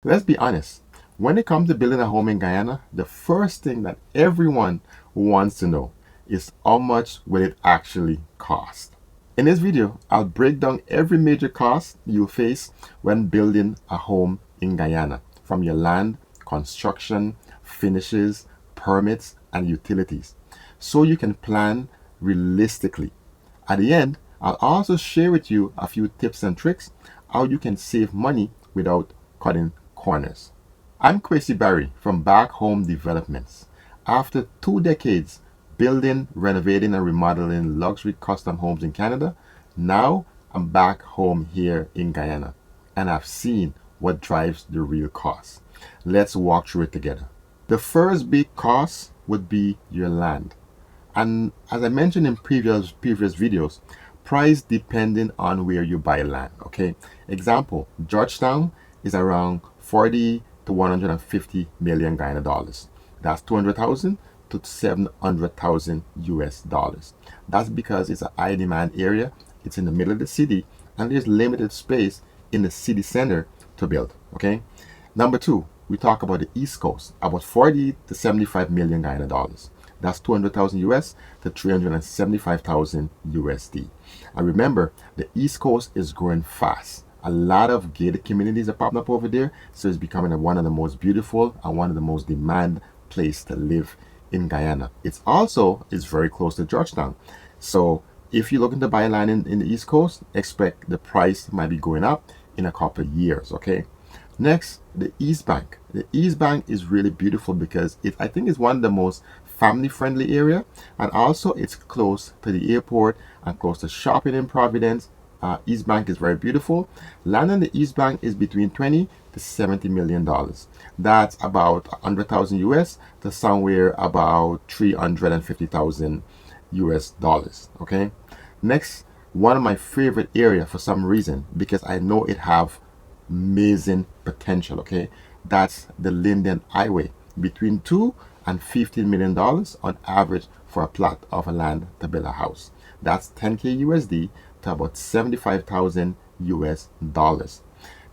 Let's be honest. When it comes to building a home in Guyana, the first thing that everyone wants to know is how much will it actually cost. In this video, I'll break down every major cost you'll face when building a home in Guyana, from your land, construction, finishes, permits, and utilities, so you can plan realistically. At the end, I'll also share with you a few tips and tricks how you can save money without cutting corners. I'm Quasi Barry from Back Home Developments. After 2 decades building, renovating, and remodeling luxury custom homes in Canada, now I'm back home here in Guyana, and I've seen what drives the real cost. Let's walk through it together. The first big cost would be your land. And as I mentioned in previous videos, price depending on where you buy land. Okay. Example, Georgetown is around 40 to 150 million Guyana dollars. That's 200,000 to 700,000 US dollars. That's because it's a high demand area, it's in the middle of the city, and there's limited space in the city center to build. Okay. Number two, we talk about the East Coast, about 40 to 75 million Guyana dollars. That's 200,000 US to 375,000 USD. And remember, the East Coast is growing fast. A lot of gated communities are popping up over there, so it's becoming one of the most beautiful and one of the most demand place to live in Guyana. It's also is very close to Georgetown. So if you're looking to buy land in the East Coast, expect the price might be going up in a couple of years, okay? Next, the East Bank. The East Bank is really beautiful because I think it's one of the most family-friendly area, and also it's close to the airport and close to shopping in Providence. East Bank is very beautiful. Land in the East Bank is between 20 to 70 million dollars. That's about 100,000 US to somewhere about 350,000 US dollars. Okay. Next, one of my favorite area for some reason, because I know it have amazing potential. Okay, that's the Linden Highway, between 2 and 15 million dollars on average for a plot of a land to build a house. That's 10K USD to about 75,000 US dollars.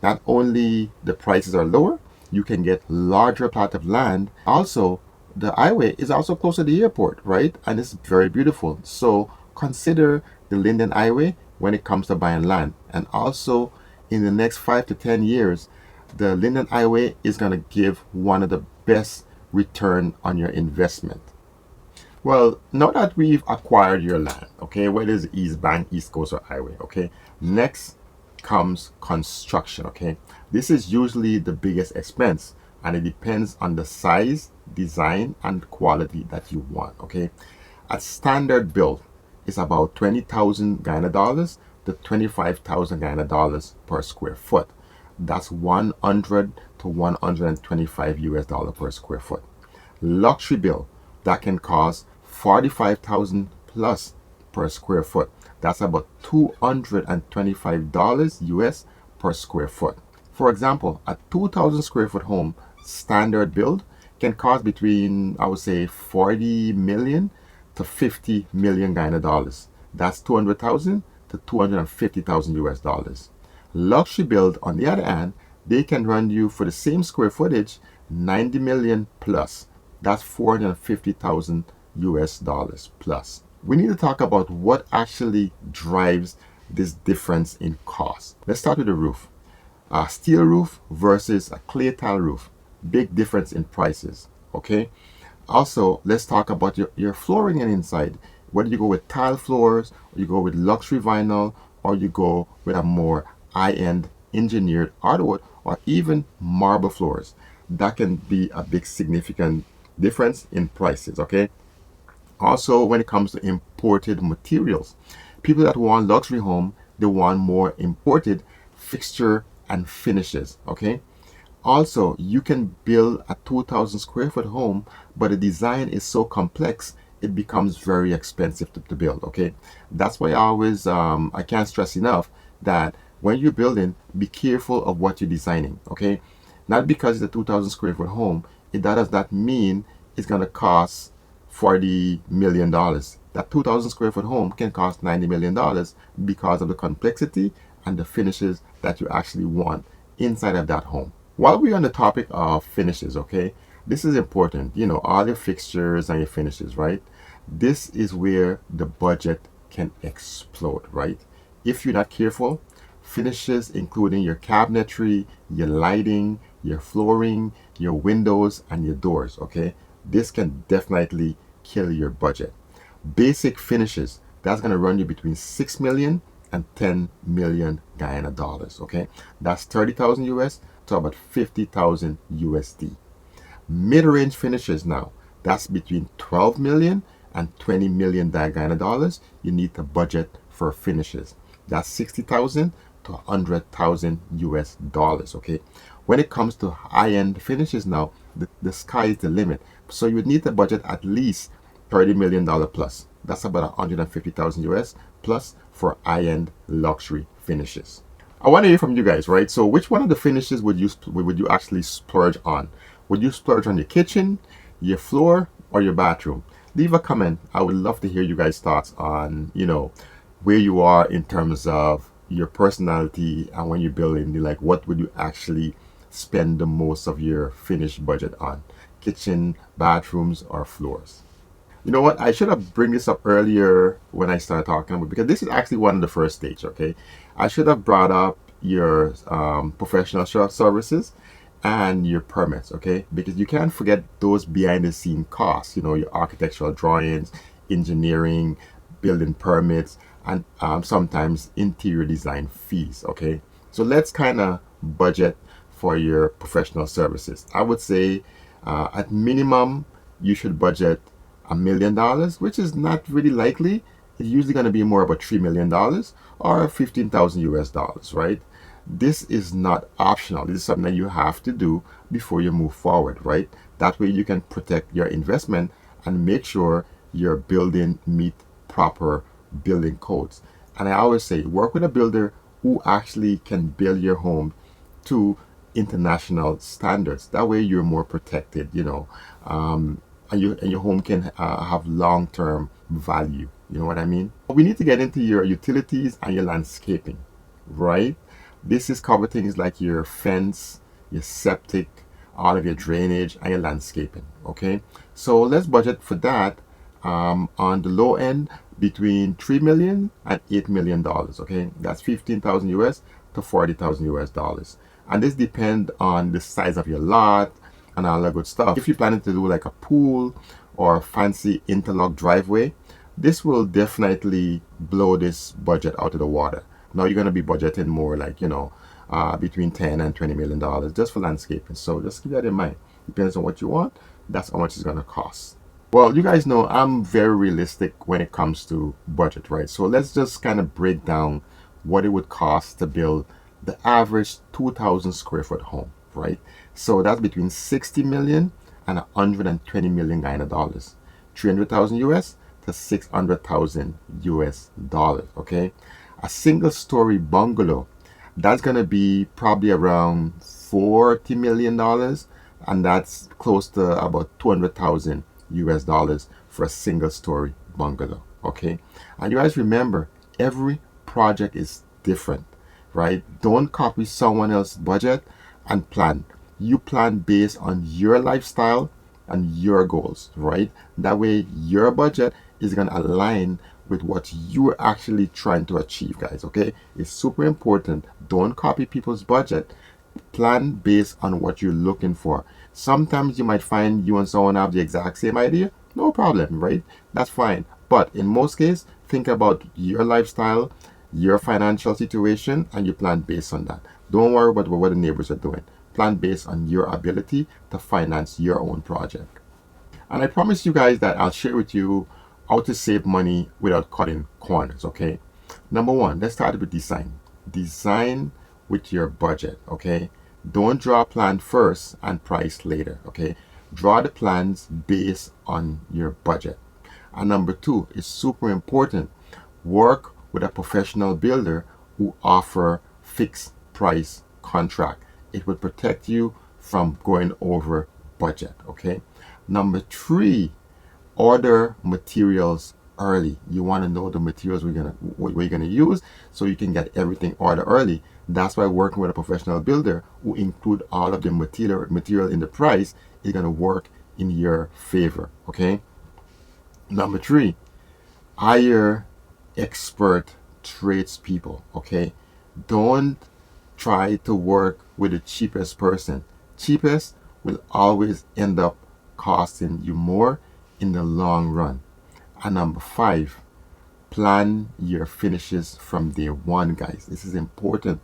Not only the prices are lower, you can get larger plot of land. Also, the highway is also close to the airport, right? And it's very beautiful. So consider the Linden Highway when it comes to buying land. And also, in the next 5 to 10 years, the Linden Highway is going to give one of the best return on your investment. Well, now that we've acquired your land, okay, whether it's East Bank, East Coast, or Highway, okay, next comes construction, okay. This is usually the biggest expense, and it depends on the size, design, and quality that you want, okay. A standard build is about 20,000 Guyana dollars to 25,000 Guyana dollars per square foot. That's 100 to 125 US dollar per square foot. Luxury build, that can cost 45,000 plus per square foot. That's about $225 US per square foot. For example, a 2,000 square foot home standard build can cost between, I would say, 40 million to 50 million Guyana dollars. That's 200,000 to 250,000 US dollars. Luxury build, on the other hand, they can run you for the same square footage 90 million plus. That's 450,000 US dollars plus. We need to talk about what actually drives this difference in cost. Let's start with the roof. A steel roof versus a clay tile roof. Big difference in prices. Okay. Also, let's talk about your flooring and inside. Whether you go with tile floors, or you go with luxury vinyl, or you go with a more high-end engineered hardwood, or even marble floors. That can be a big significant difference in prices, okay? Also, when it comes to imported materials, people that want luxury home, they want more imported fixture and finishes, okay? Also, you can build a 2,000 square foot home, but the design is so complex, it becomes very expensive to build, okay? That's why I can't stress enough that when you're building, be careful of what you're designing, okay? Not because it's a 2,000 square foot home, it does not mean it's going to cost $40 million. That 2,000 square foot home can cost $90 million because of the complexity and the finishes that you actually want inside of that home. While we're on the topic of finishes, okay, this is important. All your fixtures and your finishes, right? This is where the budget can explode, right? If you're not careful, finishes including your cabinetry, your lighting, your flooring, your windows, and your doors, okay? This can definitely kill your budget. Basic finishes, that's going to run you between 6 million and 10 million Guyana dollars, okay? That's 30,000 US to about 50,000 USD. Mid-range finishes now, that's between 12 million and 20 million Guyana dollars. You need to budget for finishes. That's 60,000 to 100,000 US dollars, okay? When it comes to high-end finishes now, the sky is the limit. So you would need to budget at least $30 million plus. That's about 150,000 US plus for high-end luxury finishes. I want to hear from you guys, right? So which one of the finishes would you actually splurge on? Would you splurge on your kitchen, your floor, or your bathroom? Leave a comment. I would love to hear you guys' thoughts on, where you are in terms of your personality, and when you're building, like, what would you actually spend the most of your finished budget on? Kitchen, bathrooms, or floors? You know what? I should have bring this up earlier when I started talking about, because this is actually one of the first stage. Okay, I should have brought up your professional services and your permits. Okay, because you can't forget those behind the scene costs. Your architectural drawings, engineering, building permits, and sometimes interior design fees. Okay, so let's kind of budget for your professional services. I would say at minimum you should budget $1 million, which is not really likely. It's usually going to be more about $3 million or 15,000 US dollars, right? This is not optional. This is something that you have to do before you move forward, right? That way you can protect your investment and make sure your building meet proper building codes. And I always say, work with a builder who actually can build your home to international standards. That way you're more protected, and your home can have long-term value. You know what I mean? We need to get into your utilities and your landscaping, right? This is cover things like your fence, your septic, all of your drainage, and your landscaping. Okay, so let's budget for that. On the low end, between 3 million and $8 million. Okay, that's 15,000 US to 40,000 US dollars, and this depends on the size of your lot and all that good stuff. If you're planning to do like a pool or a fancy interlock driveway, this will definitely blow this budget out of the water. Now you're going to be budgeting more like, between 10 and $20 million just for landscaping. So just keep that in mind. Depends on what you want. That's how much it's going to cost. Well, you guys know I'm very realistic when it comes to budget, right? So let's just kind of break down what it would cost to build the average 2,000 square foot home, right? So that's between 60 million and 120 million Guyana dollars, 300,000 US to 600,000 US dollars. Okay, a single story bungalow, that's gonna be probably around 40 million dollars, and that's close to about 200,000 US dollars for a single story bungalow. Okay, and you guys remember, every project is different, right? Don't copy someone else's budget and plan. You plan based on your lifestyle and your goals, right? That way your budget is going to align with what you're actually trying to achieve, guys. Okay, it's super important. Don't copy people's budget. Plan based on what you're looking for. Sometimes you might find you and someone have the exact same idea. No problem, right? That's fine. But in most cases, think about your lifestyle, your financial situation, and you plan based on that. Don't worry about what the neighbors are doing. Plan based on your ability to finance your own project. And I promise you guys that I'll share with you how to save money without cutting corners. Okay, number one, let's start with design. Design with your budget. Okay, don't draw a plan first and price later. Okay, draw the plans based on your budget. And number two is super important, work with a professional builder who offer fixed price contract. It will protect you from going over budget. Okay, number three, order materials early. You want to know the materials what you're gonna use, so you can get everything ordered early. That's why working with a professional builder who include all of the material in the price is gonna work in your favor. Okay. Number three, hire expert tradespeople. Okay, don't try to work with the cheapest person. Cheapest will always end up costing you more in the long run. And number five, plan your finishes from day one, guys. This is important.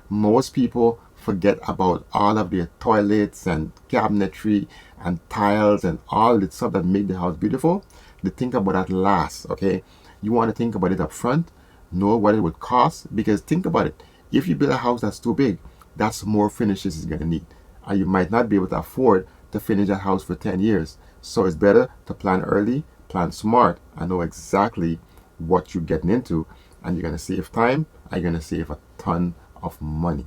Most people forget about all of their toilets and cabinetry and tiles and all the stuff that make the house beautiful. They think about that last. Okay, you want to think about it up front, know what it would cost, because think about it, if you build a house that's too big, that's more finishes it's going to need, and you might not be able to afford to finish that house for 10 years. So it's better to plan early, plan smart, and know exactly what you're getting into, and you're going to save time and you're going to save a ton of money.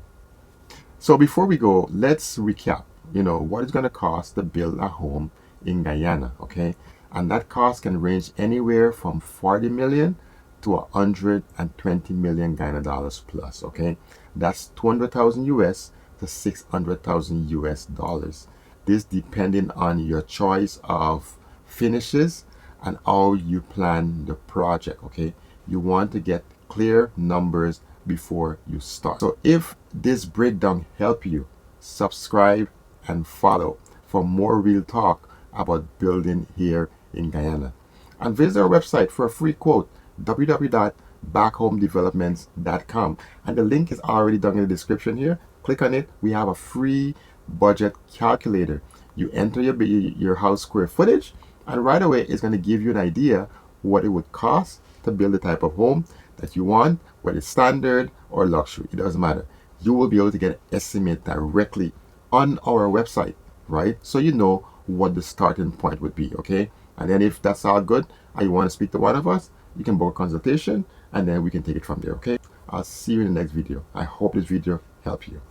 So before we go, let's recap, what it's going to cost to build a home in Guyana. Okay, and that cost can range anywhere from 40 million to 120 million Guyana dollars plus. Okay, that's 200,000 US to 600,000 US dollars. This depending on your choice of finishes and how you plan the project. Okay, you want to get clear numbers before you start. So if this breakdown helped you, subscribe and follow for more real talk about building here in Guyana. And visit our website for a free quote, www.backhomedevelopments.com. And the link is already down in the description here. Click on it. We have a free budget calculator. You enter your house square footage, and right away it's going to give you an idea what it would cost to build the type of home that you want, whether it's standard or luxury. It doesn't matter. You will be able to get an estimate directly on our website, right? So you know what the starting point would be. Okay, and then if that's all good and you want to speak to one of us, you can book a consultation and then we can take it from there. Okay, I'll see you in the next video. I hope this video helped you.